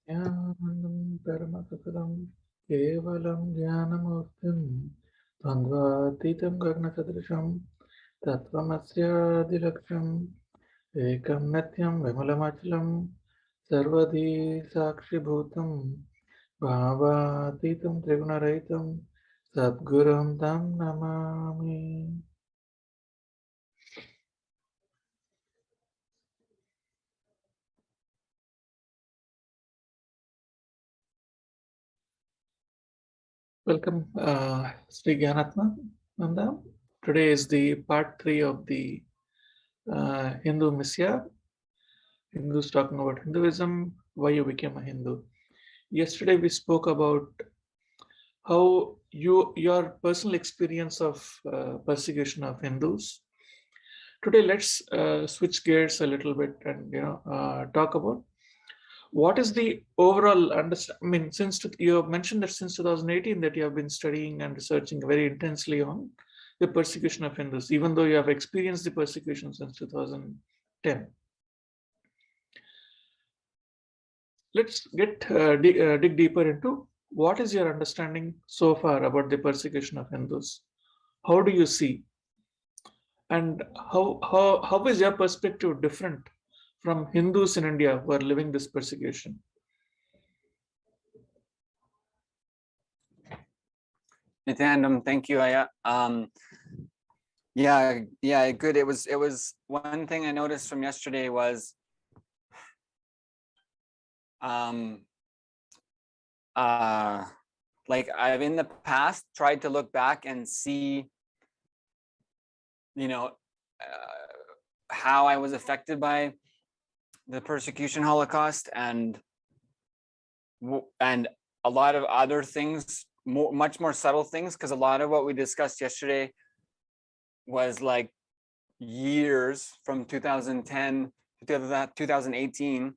ज्ञानं परमसुखदं केवलं ज्ञानमूर्तिं द्वन्द्वातीतं गगनसदृशं तत्त्वमस्यादिलक्ष्यम् एकं नित्यं विमलमचलं सर्वधी साक्षिभूतं भावातीतं त्रिगुणरहितं सद्गुरुं तं Namami. Welcome, Sri Gyanatma Nanda. Today is the part 3 of the Hindumisia. Hindus talking about Hinduism, why you became a Hindu. Yesterday we spoke about how your personal experience of persecution of Hindus. Today let's switch gears a little bit and talk about what is the overall understanding. I mean, you have mentioned that since 2018 that you have been studying and researching very intensely on the persecution of Hindus, even though you have experienced the persecution since 2010. Let's dig deeper into what is your understanding so far about the persecution of Hindus. How do you see, and how is your perspective different from Hindus in India who are living this persecution? Nityanandam, thank you, Aya. Yeah, good. It was one thing I noticed from yesterday was like I've in the past tried to look back and see, how I was affected by the persecution Holocaust and a lot of other things, much more subtle things, because a lot of what we discussed yesterday was like years from 2010 to 2018,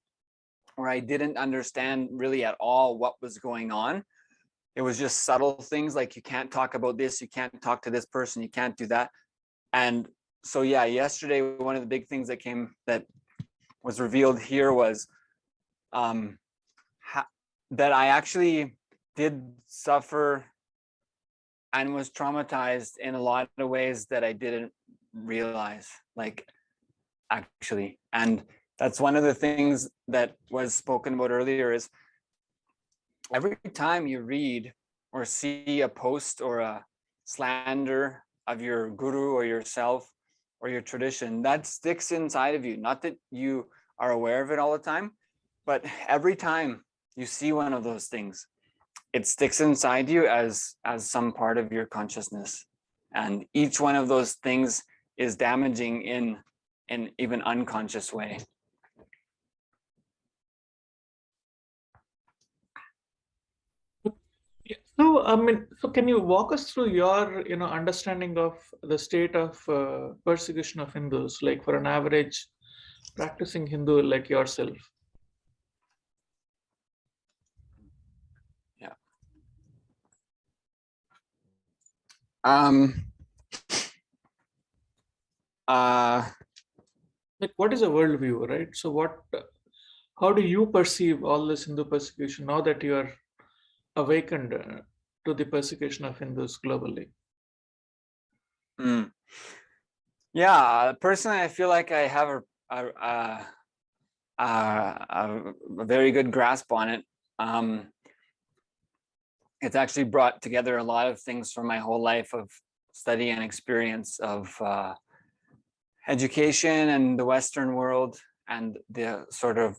where I didn't understand really at all what was going on. It was just subtle things like you can't talk about this, you can't talk to this person, you can't do that. And so yeah, yesterday one of the big things that was revealed here was that I actually did suffer and was traumatized in a lot of ways that I didn't realize, like, actually. And that's one of the things that was spoken about earlier, is every time you read or see a post or a slander of your guru or yourself or your tradition, that sticks inside of you. Not that you are aware of it all the time, but every time you see one of those things, it sticks inside you as some part of your consciousness. And each one of those things is damaging in an even unconscious way. So, I mean, so can you walk us through your, understanding of the state of persecution of Hindus, like for an average practicing Hindu like yourself? Yeah. Like, what is a worldview, right? So, how do you perceive all this Hindu persecution now that you are awakened to the persecution of Hindus globally? Yeah, personally, I feel like I have a very good grasp on it. It's actually brought together a lot of things from my whole life of study and experience of education and the Western world and the sort of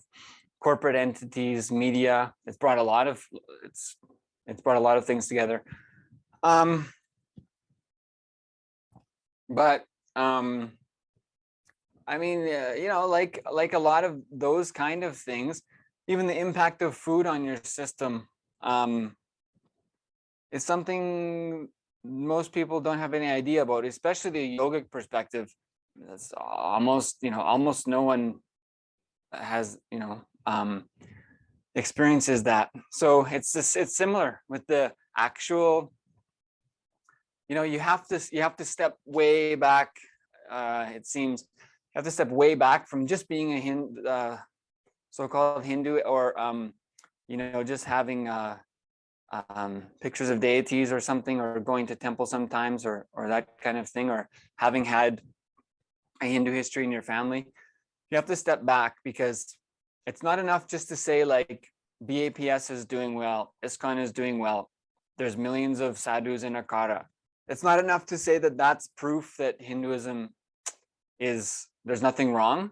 corporate entities, media. It's brought a lot of things together. But I mean, like a lot of those kind of things, even the impact of food on your system is something most people don't have any idea about, especially the yogic perspective. That's almost no one has experiences that. So it's similar with the actual, you have to step way back. It seems you have to step way back from just being a so-called Hindu or just having pictures of deities or something, or going to temple sometimes, or that kind of thing, or having had a Hindu history in your family, you have to step back, because it's not enough just to say like BAPS is doing well, ISKCON is doing well, there's millions of sadhus in Akara. It's not enough to say that that's proof that Hinduism there's nothing wrong.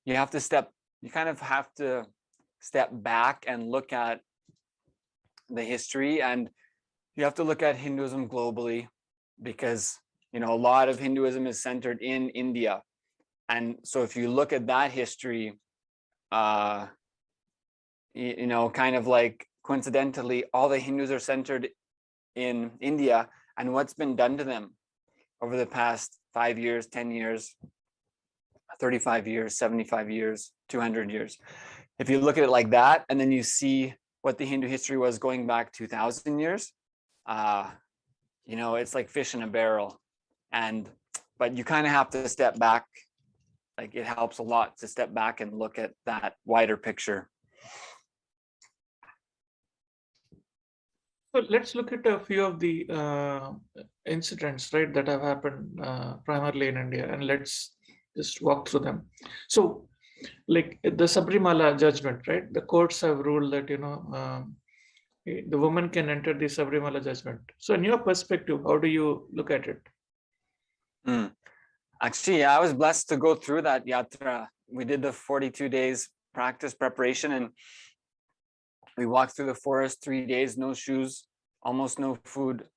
You kind of have to step back and look at the history, and you have to look at Hinduism globally, because a lot of Hinduism is centered in India. And so if you look at that history, kind of like coincidentally, all the Hindus are centered in India, and what's been done to them over the past 5 years, 10 years, 35 years, 75 years, 200 years. If you look at it like that, and then you see what the Hindu history was going back 2,000 years, it's like fish in a barrel. But you kind of have to step back. Like, it helps a lot to step back and look at that wider picture. So let's look at a few of the incidents, right, that have happened primarily in India, and let's just walk through them. So, like the Sabrimala judgment, right? The courts have ruled that the woman can enter the Sabrimala judgment. So, in your perspective, how do you look at it? Actually, I was blessed to go through that yatra. We did the 42 days practice preparation, and we walked through the forest 3 days, no shoes, almost no food,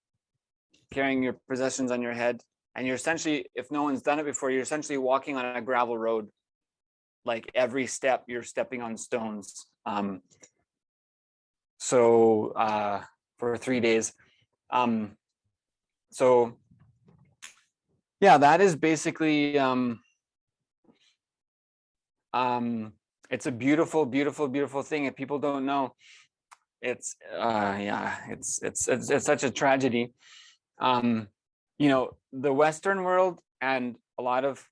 carrying your possessions on your head. And you're essentially, if no one's done it before, you're essentially walking on a gravel road. Like every step, you're stepping on stones. For 3 days. So yeah, that is basically it's a beautiful, beautiful, beautiful thing. If people don't know, it's such a tragedy. The Western world and a lot of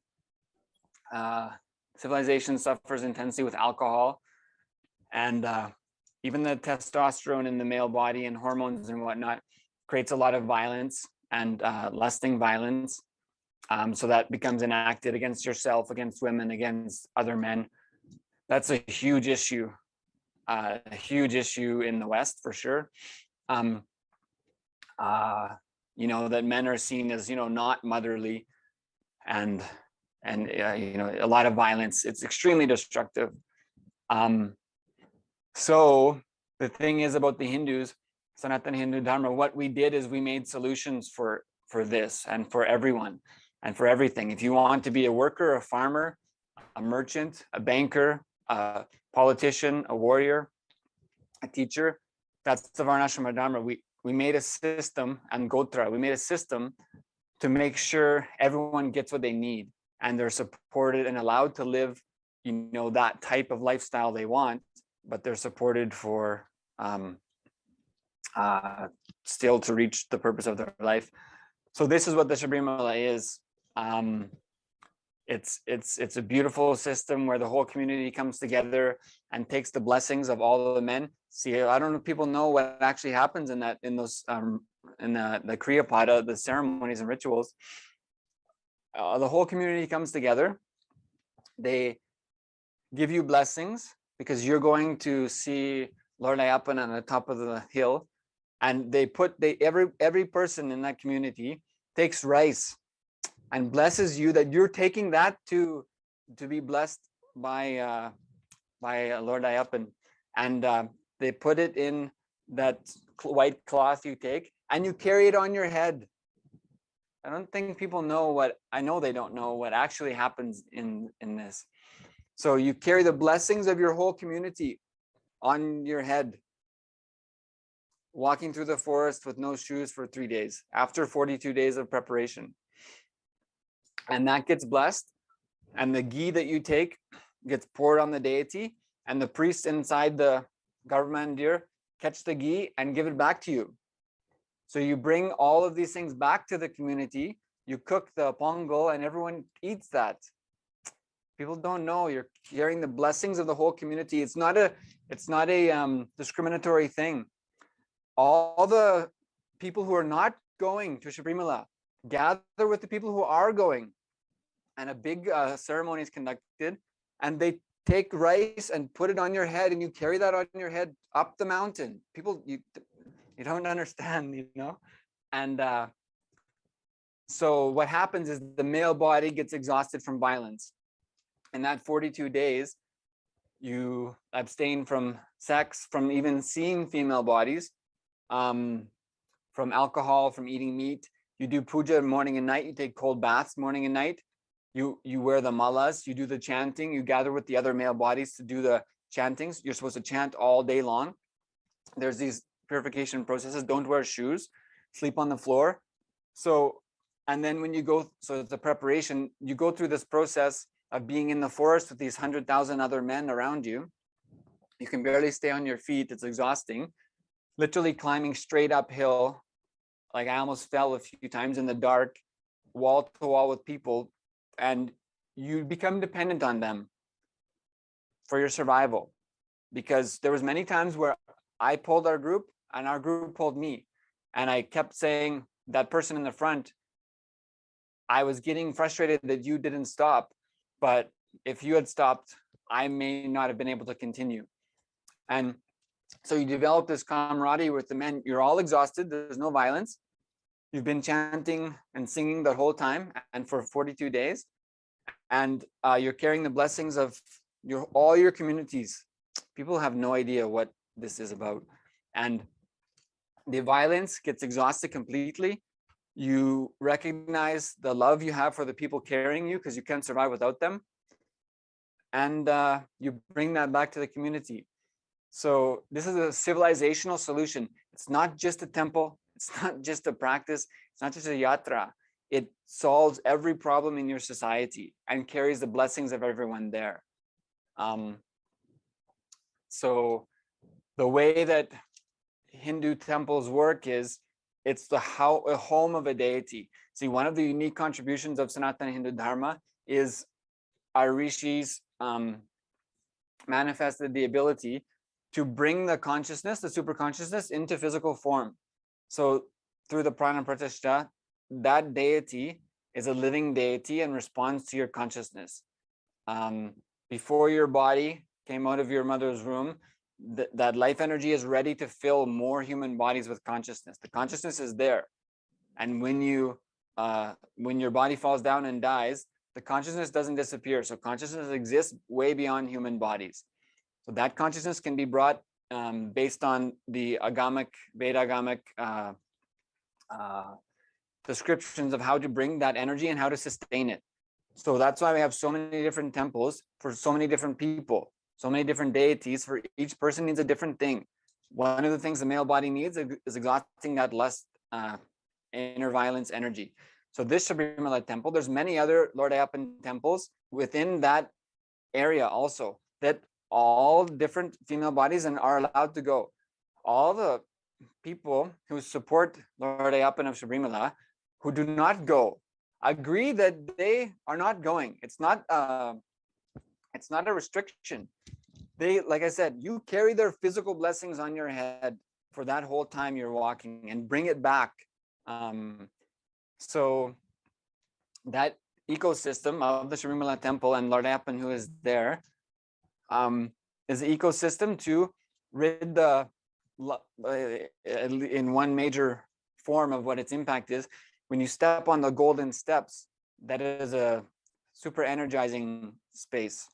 civilization suffers intensely with alcohol, and even the testosterone in the male body and hormones and whatnot creates a lot of violence and lusting violence. So that becomes enacted against yourself, against women, against other men. That's a huge issue in the West, for sure. That men are seen as, not motherly, and a lot of violence. It's extremely destructive. So the thing is about the Hindus, Sanatana Hindu Dharma, what we did is we made solutions for this and for everyone and for everything. If you want to be a worker, a farmer, a merchant, a banker, a politician, a warrior, a teacher, that's the Varnashrama Dharma. We made a system, and Gotra, we made a system to make sure everyone gets what they need, and they're supported and allowed to live, that type of lifestyle they want, but they're supported for still to reach the purpose of their life. So this is what the Sabrimala is. It's a beautiful system where the whole community comes together and takes the blessings of all of the men. See, I don't know if people know what actually happens in the Kriya Pada, the ceremonies and rituals. The whole community comes together. They give you blessings because you're going to see Lord Ayappan on the top of the hill, and every person in that community takes rice and blesses you, that you're taking that to be blessed by Lord Ayappan, and they put it in that white cloth you take, and you carry it on your head. I don't think people know I know they don't know what actually happens in this. So you carry the blessings of your whole community on your head, walking through the forest with no shoes for 3 days after 42 days of preparation. And that gets blessed, and the ghee that you take gets poured on the deity, and the priests inside the government mandir catch the ghee and give it back to you. So you bring all of these things back to the community, you cook the pongal, and everyone eats that. People don't know you're carrying the blessings of the whole community. It's not a discriminatory thing. All the people who are not going to Sabrimala gather with the people who are going, and a big ceremony is conducted, and they take rice and put it on your head, and you carry that on your head up the mountain. People, you don't understand, you know. And so what happens is the male body gets exhausted from violence. In that 42 days, you abstain from sex, from even seeing female bodies, from alcohol, from eating meat. You do puja morning and night. You take cold baths morning and night. You wear the malas. You do the chanting. You gather with the other male bodies to do the chantings. You're supposed to chant all day long. There's these purification processes. Don't wear shoes. Sleep on the floor. So, and then when you go, so it's a preparation. You go through this process of being in the forest with these 100,000 other men around you. You can barely stay on your feet. It's exhausting. Literally climbing straight uphill. Like I almost fell a few times in the dark, wall to wall with people, and you become dependent on them for your survival. Because there was many times where I pulled our group and our group pulled me. And I kept saying, that person in the front, I was getting frustrated that you didn't stop. But if you had stopped, I may not have been able to continue. And so you develop this camaraderie with the men. You're all exhausted. There's no violence. You've been chanting and singing the whole time, and for 42 days. And you're carrying the blessings of all your communities. People have no idea what this is about. And the violence gets exhausted completely. You recognize the love you have for the people carrying you, because you can't survive without them. And you bring that back to the community. So this is a civilizational solution. It's not just a temple. It's not just a practice. It's not just a yatra. It solves every problem in your society and carries the blessings of everyone there. So the way that Hindu temples work is it's a home of a deity. See, one of the unique contributions of Sanatana Hindu Dharma is our rishis manifested the ability to bring the consciousness, the super consciousness, into physical form. So through the prana pratishtha, that deity is a living deity and responds to your consciousness. Before your body came out of your mother's womb, that life energy is ready to fill more human bodies with consciousness. The consciousness is there. And when your body falls down and dies, the consciousness doesn't disappear. So consciousness exists way beyond human bodies. So that consciousness can be brought based on the Veda-agamic descriptions of how to bring that energy and how to sustain it. So that's why we have so many different temples for so many different people, so many different deities. For each person needs a different thing. One of the things the male body needs is exhausting that lust, inner violence energy. So this Sabrimala temple, there's many other Lord Ayyappan temples within that area also, that all different female bodies and are allowed to go. All the people who support Lord Ayyappan of Sabrimala who do not go agree that they are not going. It's not a restriction. They, like I said, you carry their physical blessings on your head for that whole time you're walking and bring it back. So that ecosystem of the Sabrimala temple and Lord Ayyappan who is there is an ecosystem to rid the, in one major form of what its impact is, when you step on the golden steps, that is a super energizing space.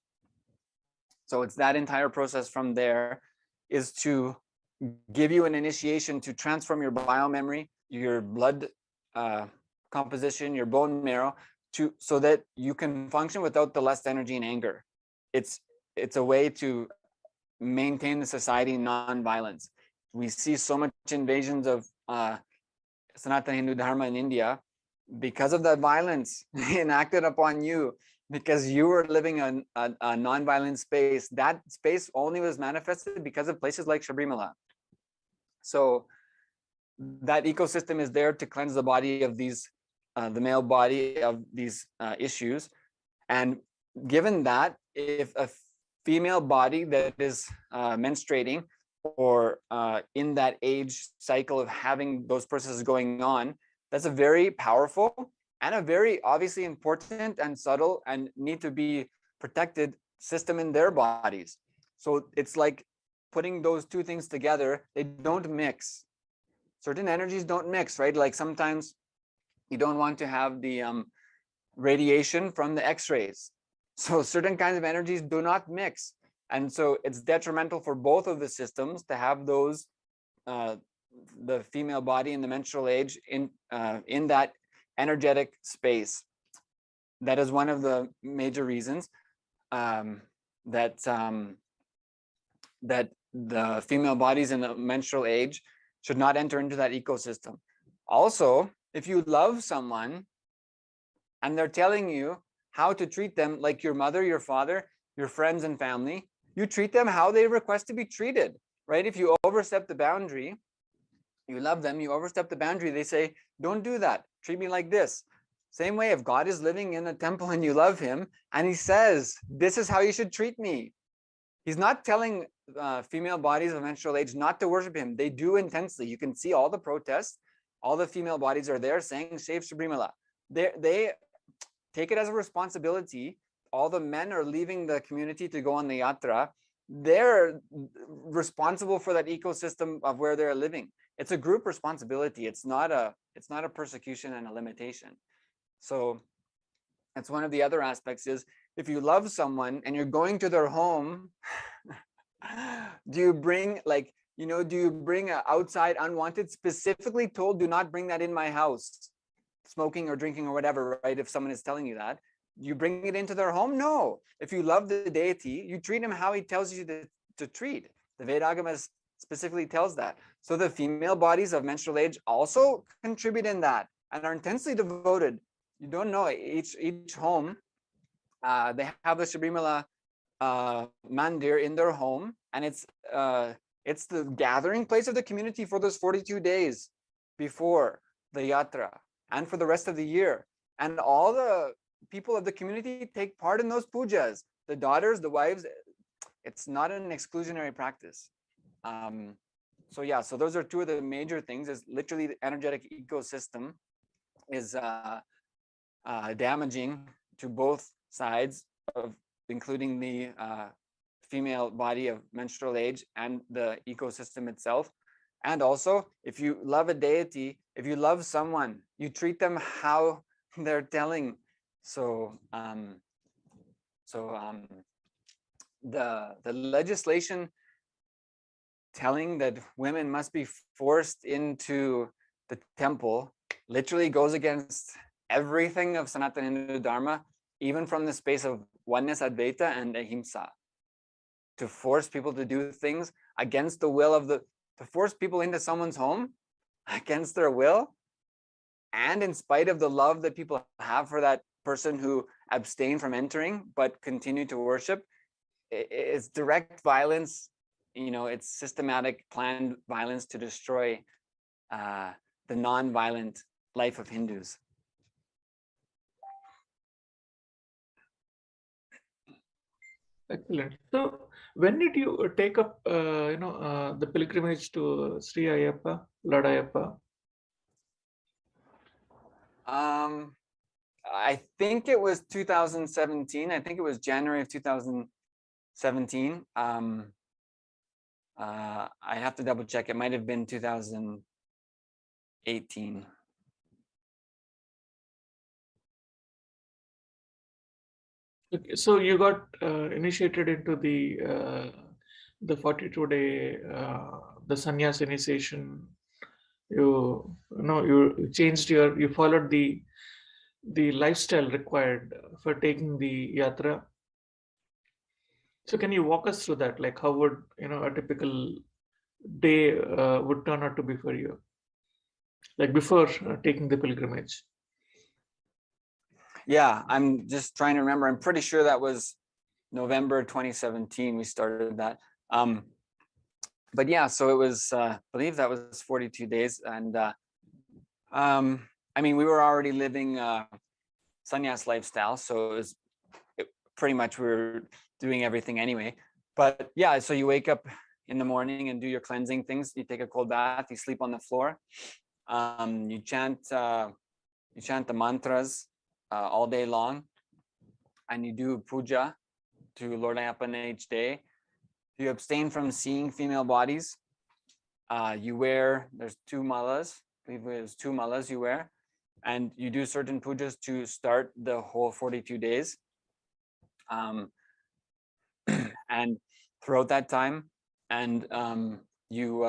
So it's that entire process from there is to give you an initiation to transform your biomemory, your blood composition, your bone marrow, so that you can function without the lust, energy, and anger. It's a way to maintain the society non-violence. We see so much invasions of Sanatana Hindu Dharma in India because of that violence enacted upon you, because you were living a non-violent space. That space only was manifested because of places like Sabrimala. So that ecosystem is there to cleanse the body of these, the male body of these issues. And given that if a female body that is menstruating or in that age cycle of having those processes going on, that's a very powerful and a very obviously important and subtle and need to be protected system in their bodies. So it's like putting those two things together, they don't mix. Certain energies don't mix, right? Like sometimes you don't want to have the radiation from the x-rays. So certain kinds of energies do not mix. And so it's detrimental for both of the systems to have those, the female body in the menstrual age in that energetic space. That is one of the major reasons that that the female bodies in the menstrual age should not enter into that ecosystem. Also, if you love someone and they're telling you how to treat them, like your mother, your father, your friends and family, you treat them how they request to be treated, right? If you overstep the boundary, you love them, you overstep the boundary, they say, don't do that, treat me like this. Same way, if God is living in a temple and you love him and he says, this is how you should treat me, he's not telling female bodies of menstrual age not to worship him. They do intensely. You can see all the protests. All the female bodies are there saying, Save Subrimala. They take it as a responsibility. All the men are leaving the community to go on the yatra. They're responsible for that ecosystem of where they're living. It's a group responsibility. It's not a persecution and a limitation. So that's one of the other aspects is if you love someone and you're going to their home, do you bring do you bring an outside unwanted, specifically told, do not bring that in my house, smoking or drinking or whatever, right? If someone is telling you that, you bring it into their home? No. If you love the deity, you treat him how he tells you to treat. The Vedagama specifically tells that. So the female bodies of menstrual age also contribute in that and are intensely devoted. You don't know, each home, they have the Sabrimala mandir in their home, and it's the gathering place of the community for those 42 days before the yatra and for the rest of the year. And all the people of the community take part in those pujas. The daughters, the wives, it's not an exclusionary practice. So yeah, so those are two of the major things, is literally the energetic ecosystem is damaging to both sides, of including the female body of menstrual age and the ecosystem itself. And also, if you love a deity, if you love someone, you treat them how they're telling. So the legislation telling that women must be forced into the temple literally goes against everything of Sanatana Hindu Dharma, even from the space of oneness, Advaita, and Ahimsa. To force people to do things against the will of to force people into someone's home against their will, and in spite of the love that people have for that person who abstained from entering but continue to worship, it's direct violence. It's systematic, planned violence to destroy the non-violent life of Hindus. Excellent. So, when did you take up, the pilgrimage to Sri Ayappa, Lord Ayappa? I think it was 2017. I think it was January of 2017. I have to double check. It might have been 2018. Okay, so you got initiated into the 42-day the sannyas initiation. You changed you followed the lifestyle required for taking the yatra. So can you walk us through that? Like how would a typical day would turn out to be for you, like before taking the pilgrimage? Yeah, I'm just trying to remember. I'm pretty sure that was November 2017 we started that. But yeah, so it was, I believe that was 42 days. And I mean, we were already living sannyas lifestyle. So pretty much we were doing everything anyway. But yeah, so you wake up in the morning and do your cleansing things. You take a cold bath. You sleep on the floor. You chant the mantras all day long, and you do puja to Lord Ayappan each day. You abstain from seeing female bodies. You wear, there's 2 malas, I believe there's 2 malas you wear, and you do certain pujas to start the whole 42 days. And throughout that time, and you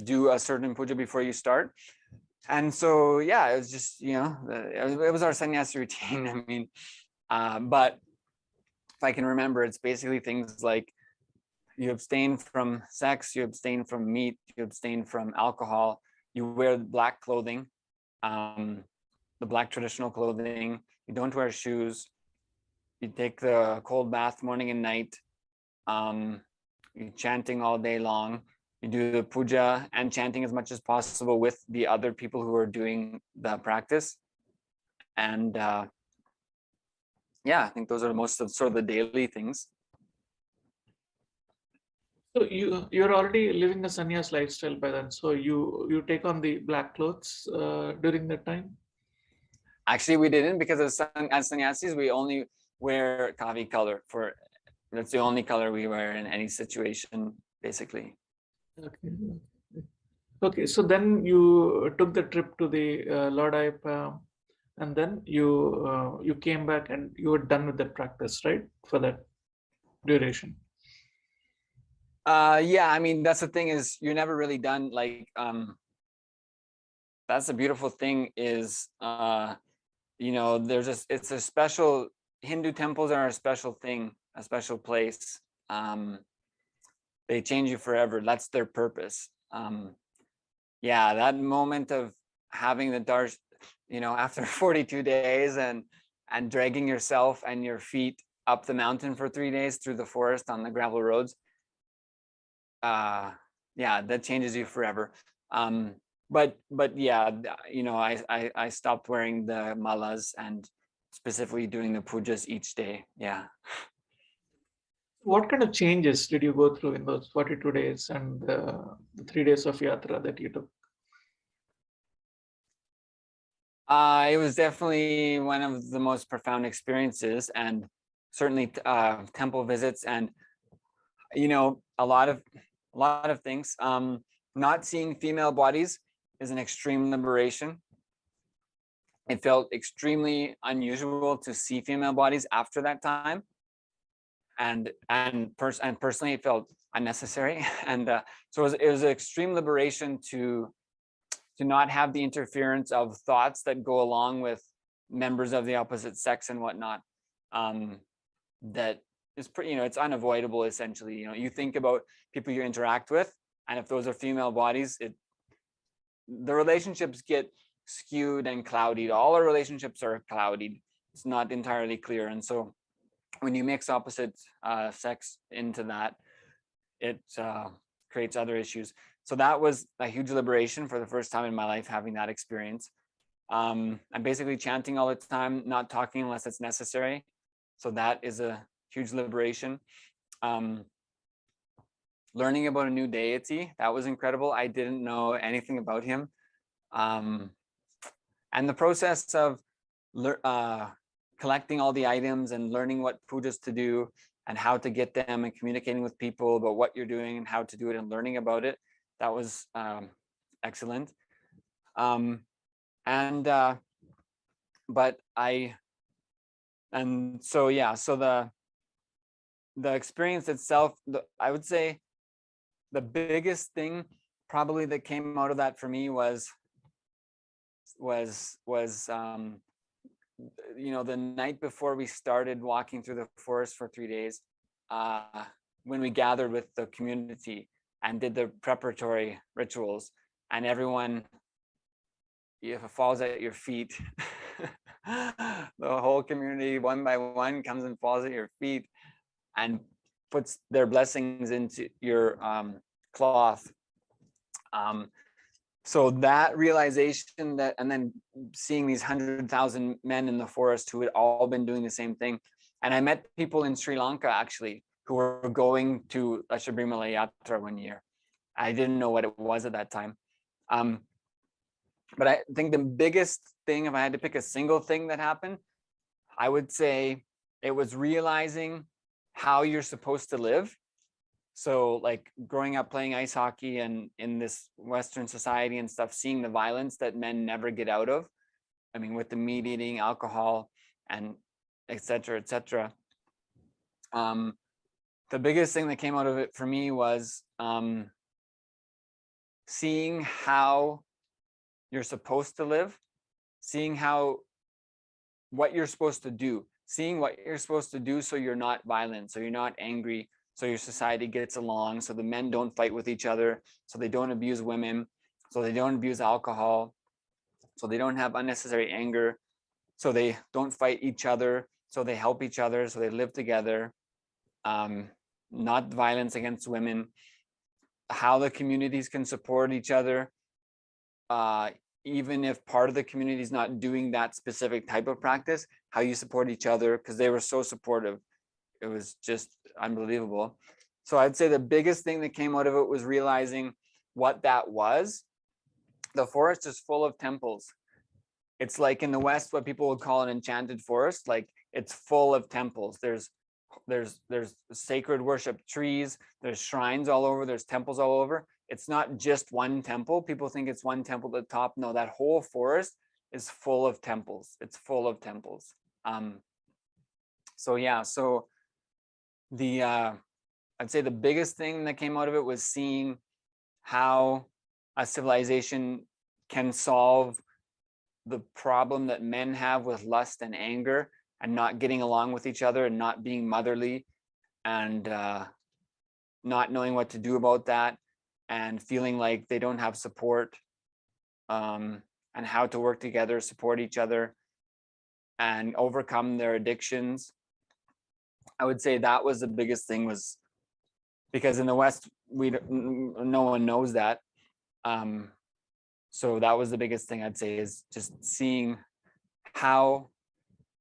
do a certain puja before you start. And so, yeah, it was just, it was our sannyasi routine. I mean, but if I can remember, it's basically things like you abstain from sex, you abstain from meat, you abstain from alcohol, you wear black clothing, the black traditional clothing, you don't wear shoes, you take the cold bath morning and night, you're chanting all day long, you do the puja and chanting as much as possible with the other people who are doing the practice. And yeah, I think those are most of sort of the daily things. So you're already living a sannyas lifestyle by then. So you take on the black clothes during that time? Actually, we didn't, because as sannyasis, we only wear kavi color. That's the only color we wear in any situation, basically. Okay. Okay. So then you took the trip to the Lord Ayappa, and then you came back and you were done with that practice, right? For that duration. Yeah, I mean, that's the thing, is you're never really done. Like, that's the beautiful thing is, it's a special, Hindu temples are a special thing, a special place. They change you forever. That's their purpose. Yeah, that moment of having the darshan, after 42 days and dragging yourself and your feet up the mountain for 3 days through the forest on the gravel roads. Yeah, that changes you forever. But yeah, I stopped wearing the malas and specifically doing the pujas each day. Yeah. What kind of changes did you go through in those 42 days and the 3 days of yatra that you took? It was definitely one of the most profound experiences, and certainly temple visits, and a lot of things. Not seeing female bodies is an extreme liberation. It felt extremely unusual to see female bodies after that time, and personally, it felt unnecessary. And so it was an extreme liberation to not have the interference of thoughts that go along with members of the opposite sex and whatnot. That is pretty, it's unavoidable essentially. You think about people you interact with, and if those are female bodies, the relationships get skewed and clouded. All our relationships are clouded. It's not entirely clear. And so when you mix opposite sex into that, it creates other issues. So that was a huge liberation for the first time in my life, having that experience. I'm basically chanting all the time, not talking unless it's necessary. So that is a huge liberation. Learning about a new deity, that was incredible. I didn't know anything about him. And the process of collecting all the items and learning what pujas to do and how to get them, and communicating with people about what you're doing and how to do it and learning about it, that was excellent. So the experience itself, I would say the biggest thing probably that came out of that for me was the night before we started walking through the forest for 3 days, when we gathered with the community and did the preparatory rituals, and everyone, if it falls at your feet, the whole community one by one comes and falls at your feet and puts their blessings into your cloth. So that realization that, and then seeing these 100,000 men in the forest who had all been doing the same thing. And I met people in Sri Lanka actually who were going to a Sabrimala Yatra one year. I didn't know what it was at that time. But I think the biggest thing, if I had to pick a single thing that happened, I would say it was realizing how you're supposed to live. So like growing up playing ice hockey and in this Western society and stuff, seeing the violence that men never get out of. I mean, with the meat eating, alcohol, and et cetera, et cetera. The biggest thing that came out of it for me was seeing how you're supposed to live, seeing what you're supposed to do, seeing what you're supposed to do so you're not violent, so you're not angry, so your society gets along, so the men don't fight with each other, so they don't abuse women, so they don't abuse alcohol, so they don't have unnecessary anger, so they don't fight each other, so they help each other, so they live together, not violence against women, how the communities can support each other, even if part of the community is not doing that specific type of practice, how you support each other, because they were so supportive. It was just unbelievable. So I'd say the biggest thing that came out of it was realizing what that was. The forest is full of temples. It's like in the West, what people would call an enchanted forest. Like it's full of temples. There's sacred worship trees. There's shrines all over. There's temples all over. It's not just one temple. People think it's one temple at the top. No, that whole forest is full of temples. It's full of temples. So yeah, so the I'd say the biggest thing that came out of it was seeing how a civilization can solve the problem that men have with lust and anger and not getting along with each other and not being motherly and not knowing what to do about that and feeling like they don't have support, and how to work together, support each other and overcome their addictions. I would say that was the biggest thing, was because in the West, no one knows that. So that was the biggest thing I'd say, is just seeing how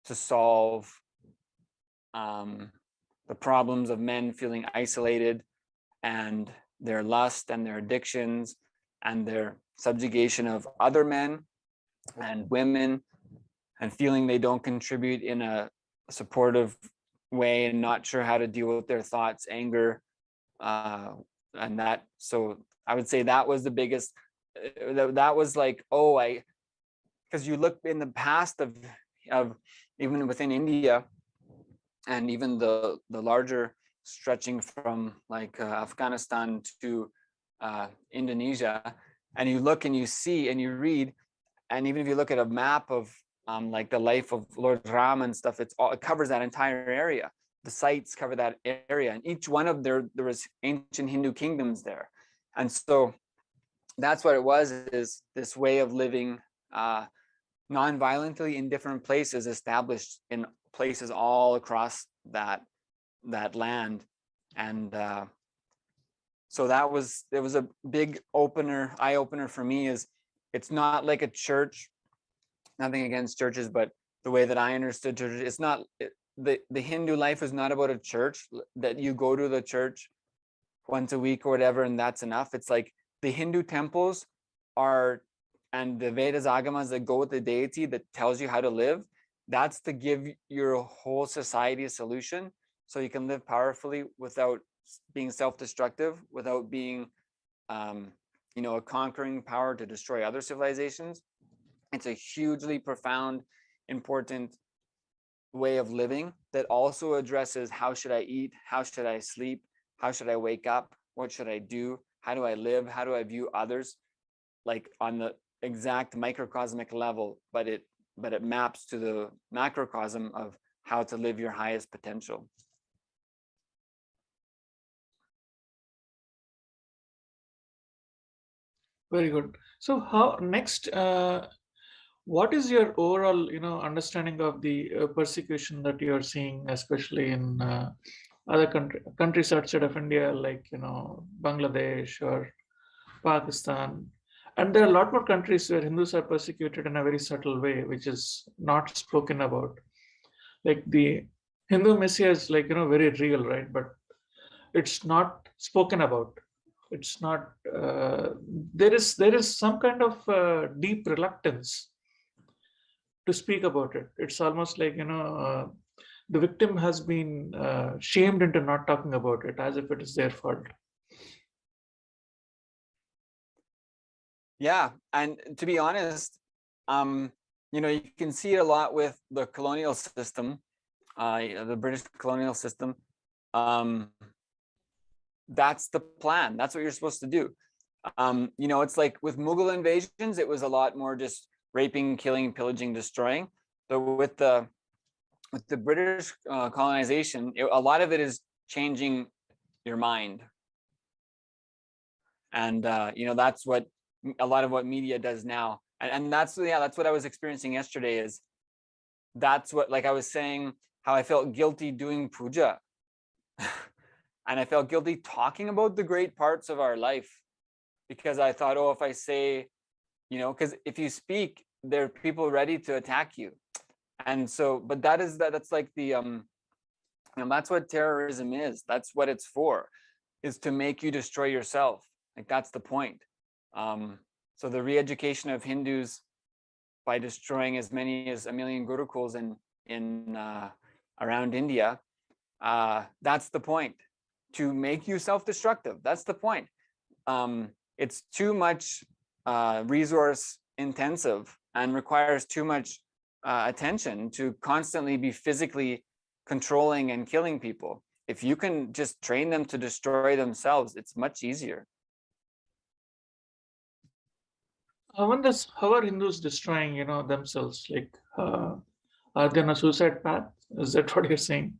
to solve the problems of men feeling isolated and their lust and their addictions and their subjugation of other men and women and feeling they don't contribute in a supportive way and not sure how to deal with their thoughts, anger, and that. So I would say that was the biggest. That was like, because you look in the past of even within India and even the larger stretching from like Afghanistan to Indonesia, and you look and you see and you read, and even if you look at a map of like the life of Lord Ram and stuff, it covers that entire area. The sites cover that area, and each one of there was ancient Hindu kingdoms there, and so that's what it was, is this way of living non-violently in different places, established in places all across that land. And so it was a big eye opener for me, is it's not like a church, nothing against churches, but the way that I understood churches, it's not, the Hindu life is not about a church that you go to the church once a week or whatever and that's enough. It's like the Hindu temples are, and the Vedas agamas that go with the deity that tells you how to live, that's to give your whole society a solution so you can live powerfully without being self-destructive, without being a conquering power to destroy other civilizations. It's a hugely profound, important way of living that also addresses how should I eat, how should I sleep, how should I wake up, what should I do, how do I live, how do I view others, like on the exact microcosmic level, but it maps to the macrocosm of how to live your highest potential. Very good. So how next, what is your overall, understanding of the persecution that you are seeing, especially in other countries outside of India, like Bangladesh or Pakistan? And there are a lot more countries where Hindus are persecuted in a very subtle way, which is not spoken about. Like the Hindumisia is like, very real, right? But it's not spoken about. It's not. There is some kind of deep reluctance to speak about it. It's almost like the victim has been shamed into not talking about it, as if it is their fault. Yeah, and to be honest, you can see it a lot with the colonial system, the British colonial system. That's the plan. That's what you're supposed to do. It's like with Mughal invasions, it was a lot more just raping, killing, pillaging, destroying. But with the British colonization, a lot of it is changing your mind, and that's what a lot of what media does now. And that's what I was experiencing yesterday. Is that's what, like I was saying, how I felt guilty doing puja, and I felt guilty talking about the great parts of our life, because I thought, oh, if I say, because if you speak, there are people ready to attack you. And so, but that's like the that's what terrorism is. That's what it's for, is to make you destroy yourself. Like, that's the point. So the re-education of Hindus by destroying as many as 1 million gurukuls in around India, that's the point. To make you self-destructive. That's the point. It's too much resource intensive and requires too much attention to constantly be physically controlling and killing people. If you can just train them to destroy themselves, it's much easier. How are Hindus destroying, themselves? Like, are they on a suicide path? Is that what you're saying?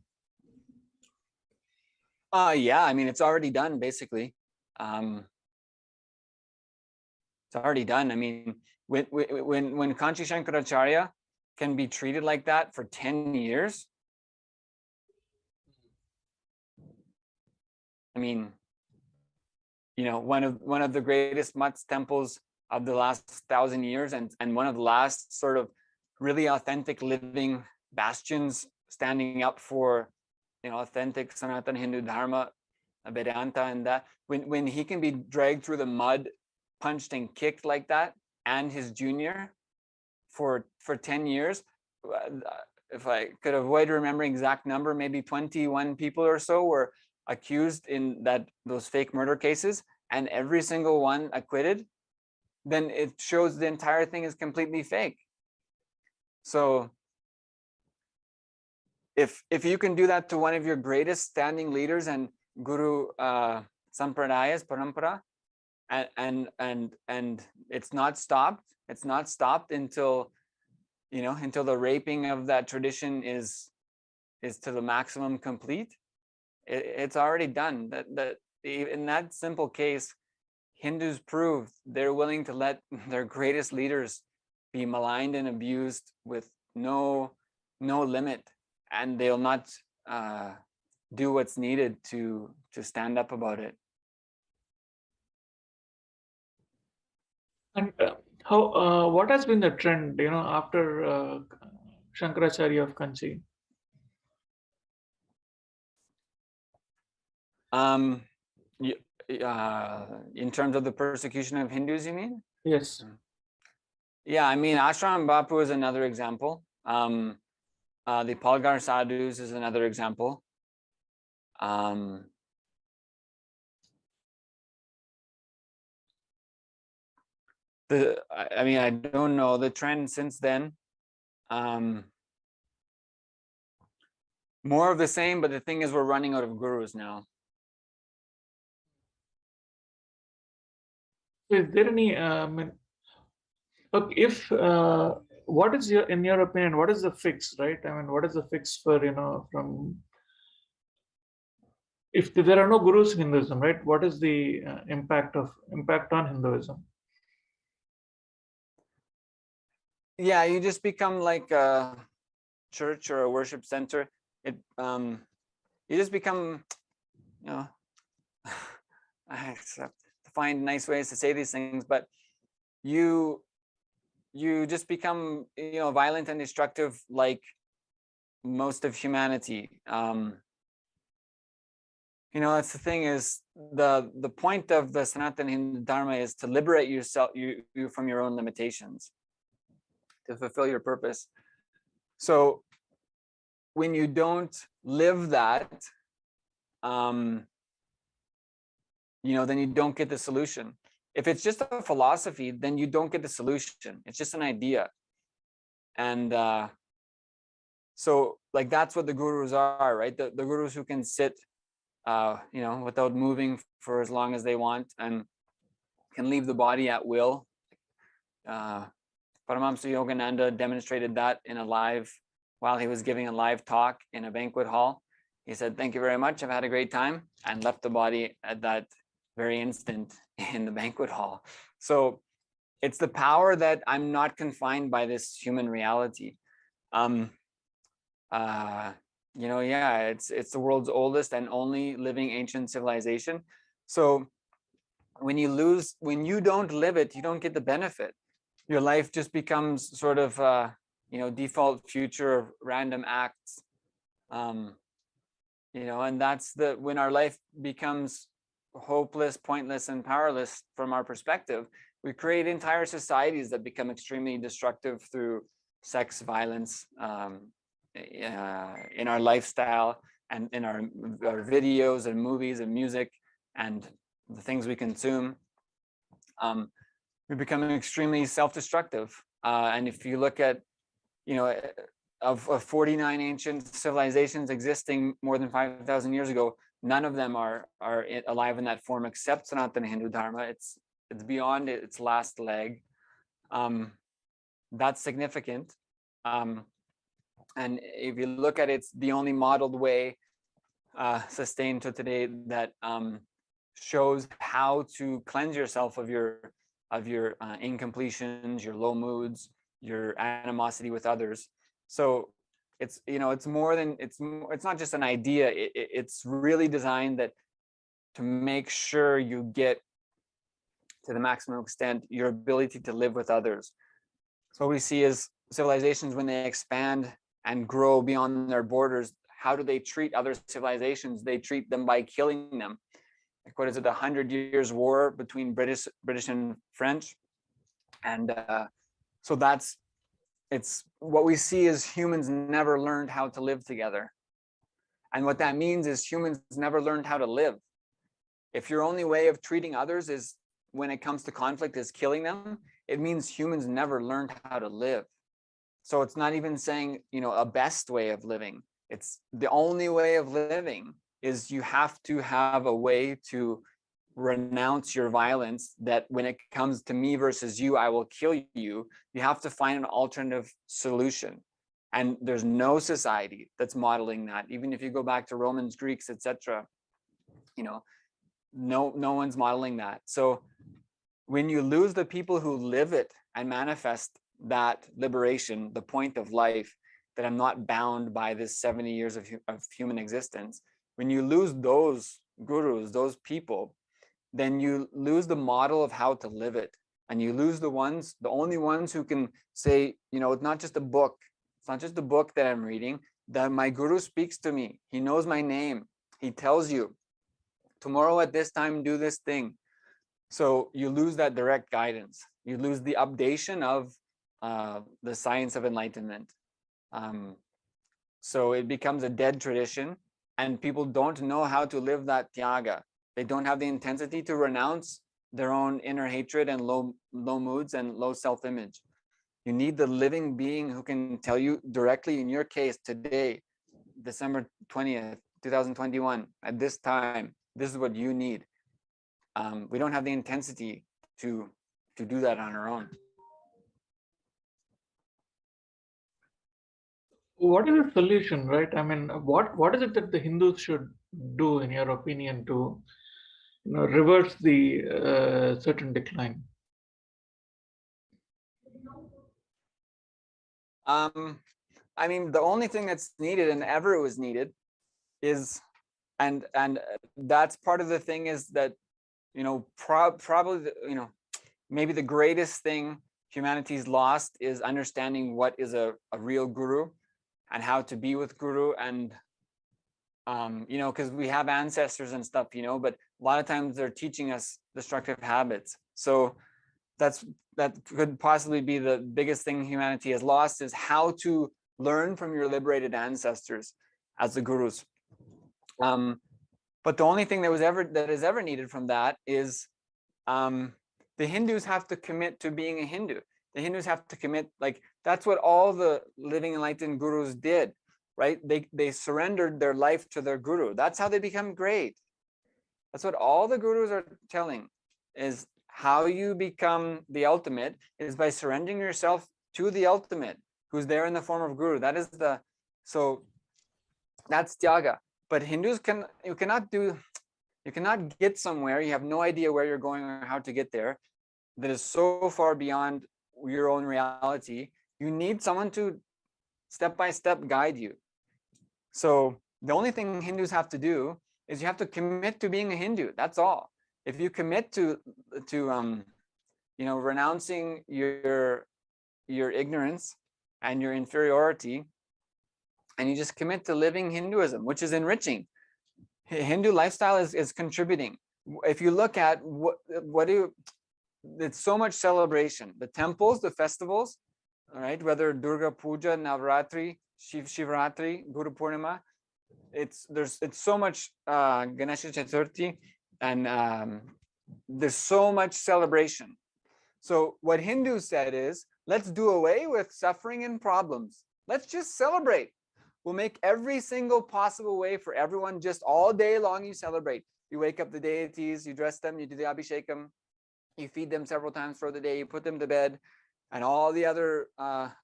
Yeah, I mean, it's already done, basically. It's already done. I mean, when Kanchi Shankaracharya can be treated like that for 10 years, I mean, one of the greatest mutts temples of the last 1,000 years, and one of the last sort of really authentic living bastions standing up for authentic Sanatana Hindu Dharma, Vedanta, and that when he can be dragged through the mud, punched and kicked like that, and his junior for 10 years, if I could avoid remembering exact number, maybe 21 people or so were accused in those fake murder cases, and every single one acquitted, then it shows the entire thing is completely fake. So if you can do that to one of your greatest standing leaders and guru sampradayas, parampara, and it's not stopped until until the raping of that tradition is to the maximum complete. It's already done. That in that simple case, Hindus proved they're willing to let their greatest leaders be maligned and abused with no limit, and they'll not do what's needed to stand up about it. And what has been the trend, after Shankaracharya of Kanchi? In terms of the persecution of Hindus, you mean? Yes. Yeah, I mean, Ashram Bapu is another example. The Palgar Sadhus is another example. I mean, I don't know the trend since then. More of the same, but the thing is, we're running out of gurus now. Is there any? Okay, if what is in your opinion, what is the fix, right? I mean, what is the fix for from if there are no gurus in Hinduism, right? What is the impact on Hinduism? Yeah, you just become like a church or a worship center. You just become, I accept to find nice ways to say these things, but you just become, violent and destructive like most of humanity. That's the thing, is the point of the Sanatana Hindu Dharma is to liberate yourself, you from your own limitations, to fulfill your purpose. So when you don't live that, then you don't get the solution. If it's just a philosophy, then you don't get the solution. It's just an idea. And so like that's what the gurus are, right? The gurus who can sit without moving for as long as they want and can leave the body at will. Paramahamsa Yogananda demonstrated that while he was giving a live talk in a banquet hall. He said, "Thank you very much, I've had a great time," and left the body at that very instant in the banquet hall. So it's the power that I'm not confined by this human reality. It's the world's oldest and only living ancient civilization. So when you don't live it, you don't get the benefit. Your life just becomes sort of default future of random acts. And that's when our life becomes hopeless, pointless, and powerless from our perspective. We create entire societies that become extremely destructive through sex, violence, in our lifestyle, and in our videos and movies and music and the things we consume. We become extremely self-destructive. And if you look at, of 49 ancient civilizations existing more than 5,000 years ago, none of them are alive in that form except Sanatana Hindu Dharma. It's beyond its last leg. That's significant. And if you look at it, it's the only modeled way sustained to today that shows how to cleanse yourself of your incompletions, your low moods, your animosity with others. So it's more than it's not just an idea. It's really designed to make sure you get to the maximum extent your ability to live with others. So what we see is civilizations, when they expand and grow beyond their borders, how do they treat other civilizations? They treat them by killing them. Like, what is it, 100 Years' War between British and French? And so it's what we see is humans never learned how to live together. And what that means is humans never learned how to live. If your only way of treating others is, when it comes to conflict, is killing them, it means humans never learned how to live. So it's not even saying, a best way of living. It's the only way of living is you have to have a way to renounce your violence, that when it comes to me versus you, I will kill you. You have to find an alternative solution. And there's no society that's modeling that. Even if you go back to Romans, Greeks, etc., no one's modeling that. So when you lose the people who live it and manifest that liberation, the point of life, that I'm not bound by this 70 years of human existence, when you lose those gurus, those people, then you lose the model of how to live it. And you lose the only ones who can say, it's not just a book. It's not just a book that I'm reading, that my guru speaks to me. He knows my name. He tells you, tomorrow at this time, do this thing. So you lose that direct guidance. You lose the updation of the science of enlightenment. So it becomes a dead tradition, and people don't know how to live that tyaga. They don't have the intensity to renounce their own inner hatred and low moods and low self-image. You need the living being who can tell you directly, in your case today, December 20th, 2021, at this time, this is what you need. We don't have the intensity to do that on our own. What is the solution, right? I mean, what is it that the Hindus should do, in your opinion, to reverse the certain decline? I mean, the only thing that's needed, and ever was needed, is, and that's part of the thing, is that probably maybe the greatest thing humanity's lost is understanding what is a real guru and how to be with guru. And you know, because we have ancestors and stuff, you know, but a lot of times they're teaching us destructive habits. So that could possibly be the biggest thing humanity has lost, is how to learn from your liberated ancestors as the gurus. But the only thing that is ever needed from that is the Hindus have to commit to being a Hindu. The Hindus have to commit, like that's what all the living enlightened gurus did, right? They surrendered their life to their guru. That's how they become great. That's what all the gurus are telling, is how you become the ultimate is by surrendering yourself to the ultimate, who's there in the form of guru. That is so that's tyaga. But Hindus you cannot get somewhere, you have no idea where you're going or how to get there, that is so far beyond your own reality. You need someone to step by step guide you. So the only thing Hindus have to do is you have to commit to being a Hindu. That's all. If you commit to you know, renouncing your ignorance and your inferiority, and you just commit to living Hinduism, which is enriching. Hindu lifestyle is contributing. If you look at it's so much celebration. The temples, the festivals, all right, whether Durga Puja, Navratri, Shivratri, Guru Purnima, it's so much Ganesha Chaturthi, and there's so much celebration. So what Hindus said is, let's do away with suffering and problems. Let's just celebrate. We'll make every single possible way for everyone, just all day long you celebrate. You wake up the deities, you dress them, you do the abhishekam, you feed them several times for the day, you put them to bed, and all the other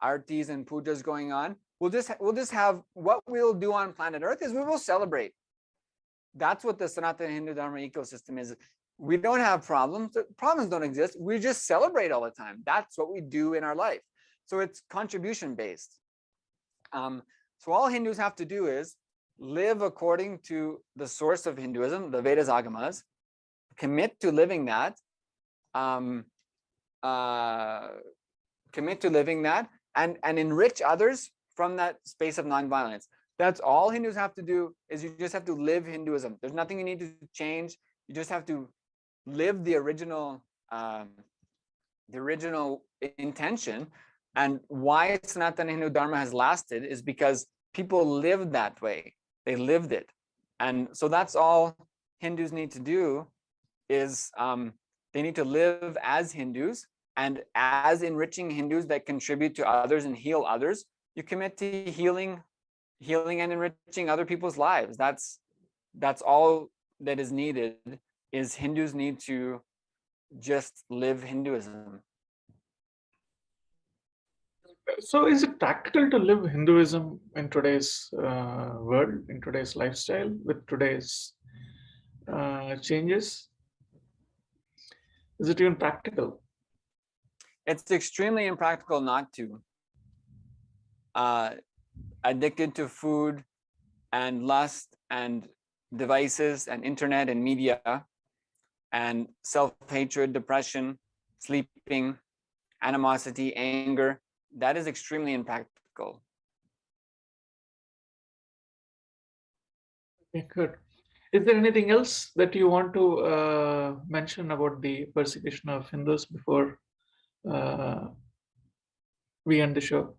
artis and pujas going on. We'll just have, what we'll do on planet Earth is we will celebrate. That's what the Sanatana Hindu Dharma ecosystem is. We don't have problems. The problems don't exist. We just celebrate all the time. That's what we do in our life. So it's contribution based. So all Hindus have to do is live according to the source of Hinduism, the Vedas, Agamas, commit to living that, commit to living that, and enrich others from that space of nonviolence. That's all Hindus have to do, is you just have to live Hinduism. There's nothing you need to change. You just have to live the original intention. And why Sanatana Hindu Dharma has lasted is because people lived that way. They lived it. And so that's all Hindus need to do, is they need to live as Hindus, and as enriching Hindus that contribute to others and heal others. You commit to healing and enriching other people's lives. That's all that is needed, is Hindus need to just live Hinduism. So is it practical to live Hinduism in today's world, in today's lifestyle, with today's changes? Is it even practical? It's extremely impractical not to. Addicted to food and lust and devices and internet and media and self-hatred, depression, sleeping, animosity, anger, that is extremely impractical. Okay, good. Is there anything else that you want to mention about the persecution of Hindus before we end the show?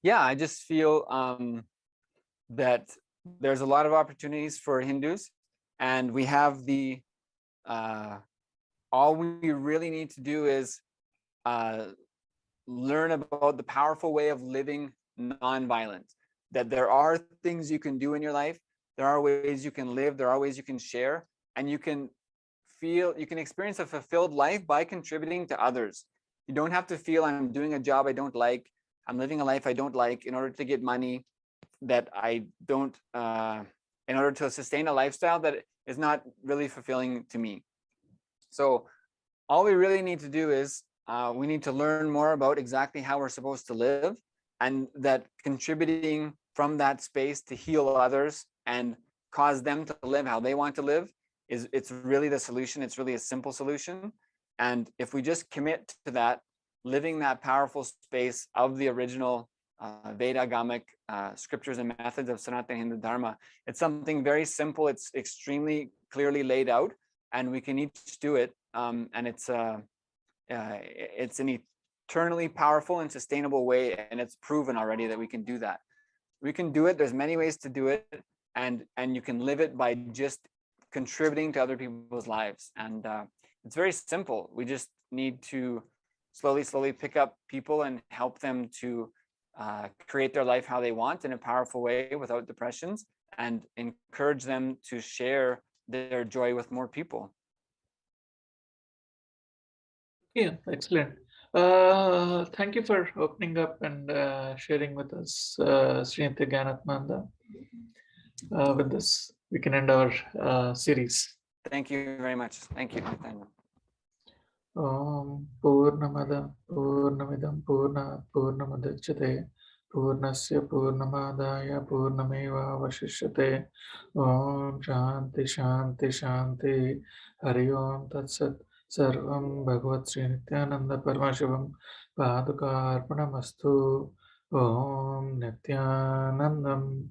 Yeah, I just feel that there's a lot of opportunities for Hindus, and we have the all we really need to do is learn about the powerful way of living nonviolent. That there are things you can do in your life, there are ways you can live, there are ways you can share, and you can experience a fulfilled life by contributing to others. You don't have to feel, I'm doing a job I don't like, I'm living a life I don't like in order to get money that I don't, in order to sustain a lifestyle that is not really fulfilling to me. So all we really need to do is we need to learn more about exactly how we're supposed to live, and that contributing from that space to heal others and cause them to live how they want to live it's really the solution. It's really a simple solution. And if we just commit to that, living that powerful space of the original Vedagamic scriptures and methods of Sanatana Hindu Dharma, it's something very simple. It's extremely clearly laid out, and we can each do it. And it's an eternally powerful and sustainable way, and it's proven already that we can do that. We can do it. There's many ways to do it, and you can live it by just contributing to other people's lives. And it's very simple. We just need to slowly pick up people and help them to create their life how they want in a powerful way without depressions, and encourage them to share their joy with more people. Yeah, excellent. Thank you for opening up and sharing with us, Srinitya Ganatmanda. With this, we can end our series. Thank you very much. Thank you, Nathaniel. Om Purnamada Purnamidam Purna Purnamadachyate Purnasya Purnamadaya Purnameva Vashishyate. Om Shanti Shanti Shanti. Hari Om Tat Sat. Sarvam Bhagavat Sri Nityananda Paramashivam Paduka Arpanamastu. Om Nityanandam